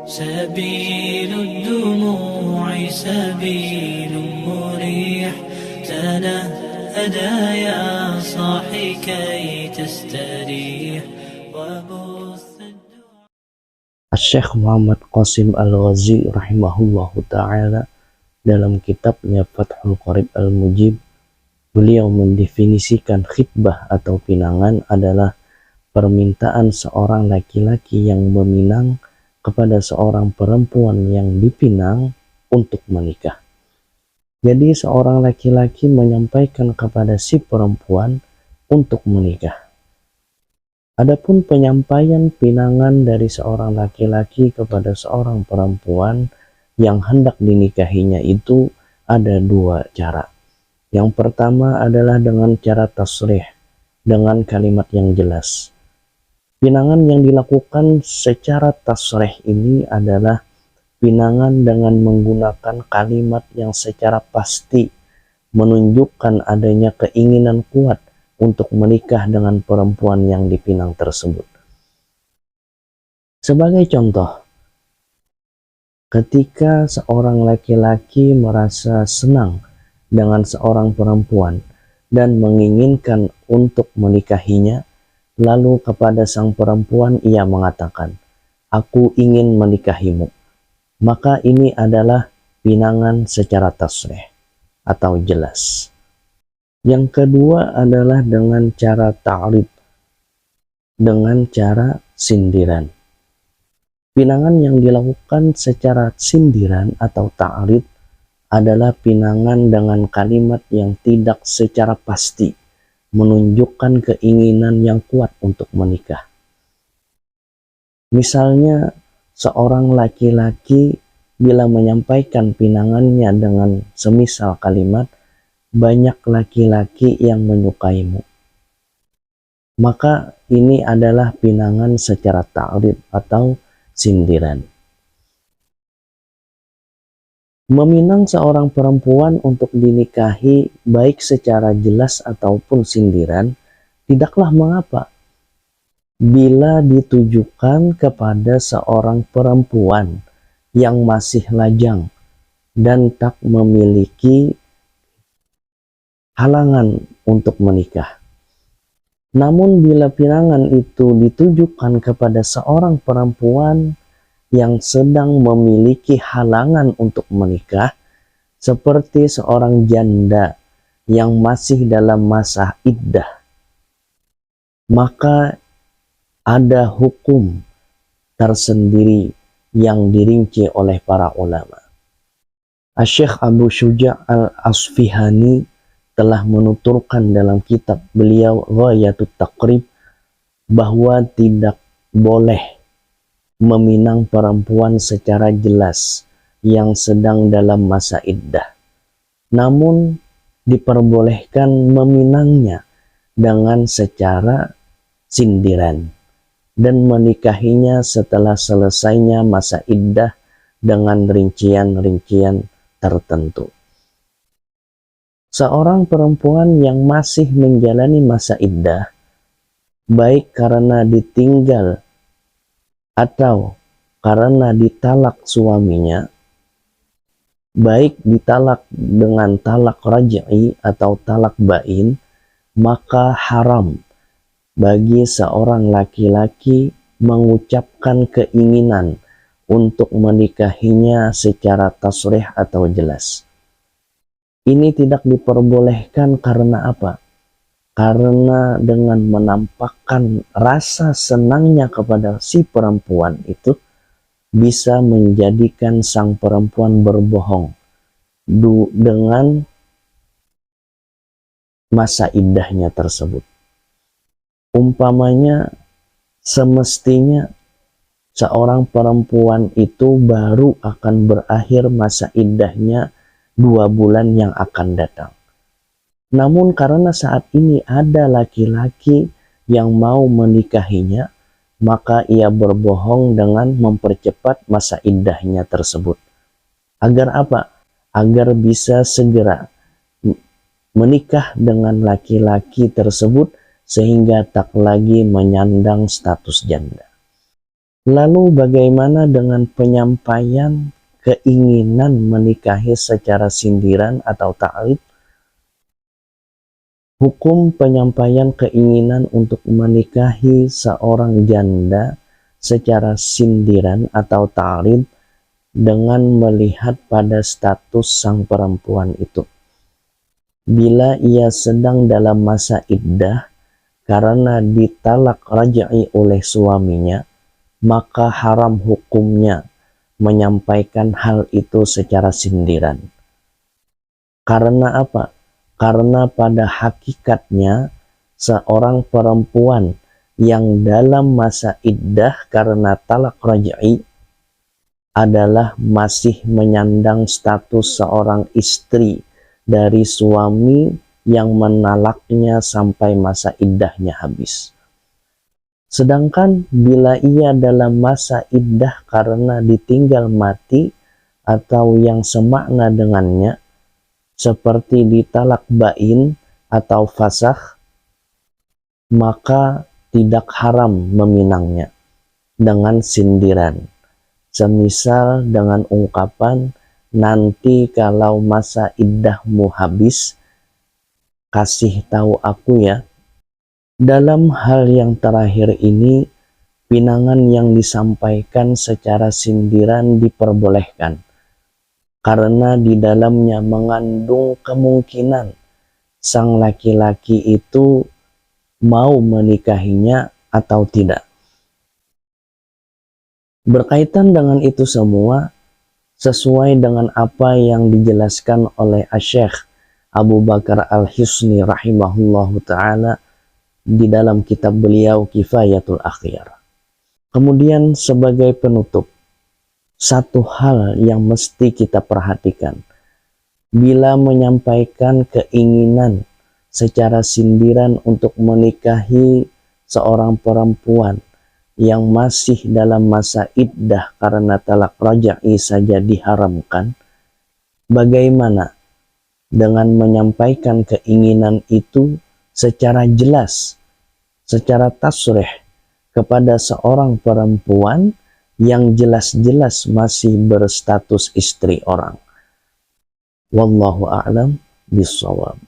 سبيل الدموع سبيل مريح تنهدى يا صاحي كي تستريح وبث Syekh Muhammad Qasim Al-Ghazi rahimahullahu ta'ala dalam kitabnya Fathul Qarib Al-Mujib, beliau mendefinisikan khitbah atau pinangan adalah permintaan seorang laki-laki yang meminang kepada seorang perempuan yang dipinang untuk menikah. Jadi seorang laki-laki menyampaikan kepada si perempuan untuk menikah. Adapun penyampaian pinangan dari seorang laki-laki kepada seorang perempuan yang hendak dinikahinya itu ada dua cara. Yang pertama adalah dengan cara tasrih, dengan kalimat yang jelas. Pinangan yang dilakukan secara tasrih ini adalah pinangan dengan menggunakan kalimat yang secara pasti menunjukkan adanya keinginan kuat untuk menikah dengan perempuan yang dipinang tersebut. Sebagai contoh, ketika seorang laki-laki merasa senang dengan seorang perempuan dan menginginkan untuk menikahinya, lalu kepada sang perempuan ia mengatakan, "Aku ingin menikahimu." Maka ini adalah pinangan secara tasrih atau jelas. Yang kedua adalah dengan cara ta'rid, dengan cara sindiran. Pinangan yang dilakukan secara sindiran atau ta'rid adalah pinangan dengan kalimat yang tidak secara pasti menunjukkan keinginan yang kuat untuk menikah. Misalnya, seorang laki-laki bila menyampaikan pinangannya dengan semisal kalimat, "Banyak laki-laki yang menyukaimu." Maka ini adalah pinangan secara ta'rid atau sindiran. Meminang seorang perempuan untuk dinikahi baik secara jelas ataupun sindiran tidaklah mengapa bila ditujukan kepada seorang perempuan yang masih lajang dan tak memiliki halangan untuk menikah. Namun bila pinangan itu ditujukan kepada seorang perempuan yang sedang memiliki halangan untuk menikah, seperti seorang janda yang masih dalam masa iddah, maka ada hukum tersendiri yang dirinci oleh para ulama. Syekh Abu Syuja' Al-Asfihani telah menuturkan dalam kitab beliau Ghayatut Taqrib bahwa tidak boleh meminang perempuan secara jelas yang sedang dalam masa iddah. Namun diperbolehkan meminangnya dengan secara sindiran dan menikahinya setelah selesainya masa iddah dengan rincian-rincian tertentu. Seorang perempuan yang masih menjalani masa iddah, baik karena ditinggal atau karena ditalak suaminya, baik ditalak dengan talak raj'i atau talak bain, maka haram bagi seorang laki-laki mengucapkan keinginan untuk menikahinya secara tasrih atau jelas. Ini tidak diperbolehkan karena apa? Karena dengan menampakkan rasa senangnya kepada si perempuan itu bisa menjadikan sang perempuan berbohong dengan masa iddahnya tersebut. Umpamanya, semestinya seorang perempuan itu baru akan berakhir masa iddahnya 2 bulan yang akan datang. Namun karena saat ini ada laki-laki yang mau menikahinya, maka ia berbohong dengan mempercepat masa iddahnya tersebut. Agar apa? Agar bisa segera menikah dengan laki-laki tersebut sehingga tak lagi menyandang status janda. Lalu bagaimana dengan penyampaian keinginan menikahi secara sindiran atau ta'rif? Hukum penyampaian keinginan untuk menikahi seorang janda secara sindiran atau ta'rif dengan melihat pada status sang perempuan itu. Bila ia sedang dalam masa iddah karena ditalak raj'i oleh suaminya, maka haram hukumnya menyampaikan hal itu secara sindiran. Karena apa? Karena pada hakikatnya seorang perempuan yang dalam masa iddah karena talak raj'i adalah masih menyandang status seorang istri dari suami yang menalaknya sampai masa iddahnya habis. Sedangkan bila ia dalam masa iddah karena ditinggal mati atau yang semakna dengannya, seperti ditalak bain atau fasakh, maka tidak haram meminangnya dengan sindiran. Semisal dengan ungkapan, nanti kalau masa iddahmu habis, kasih tahu aku ya. Dalam hal yang terakhir ini, pinangan yang disampaikan secara sindiran diperbolehkan, karena di dalamnya mengandung kemungkinan sang laki-laki itu mau menikahinya atau tidak. Berkaitan dengan itu semua, sesuai dengan apa yang dijelaskan oleh Asy-Syaikh Abu Bakar Al-Husni rahimahullahu ta'ala di dalam kitab beliau Kifayatul Akhyar. Kemudian sebagai penutup, satu hal yang mesti kita perhatikan bila menyampaikan keinginan secara sindiran untuk menikahi seorang perempuan yang masih dalam masa iddah karena talak raj'i saja diharamkan, bagaimana dengan menyampaikan keinginan itu secara jelas, secara tasrih kepada seorang perempuan yang jelas-jelas masih berstatus istri orang. Wallahu a'lam bishawab.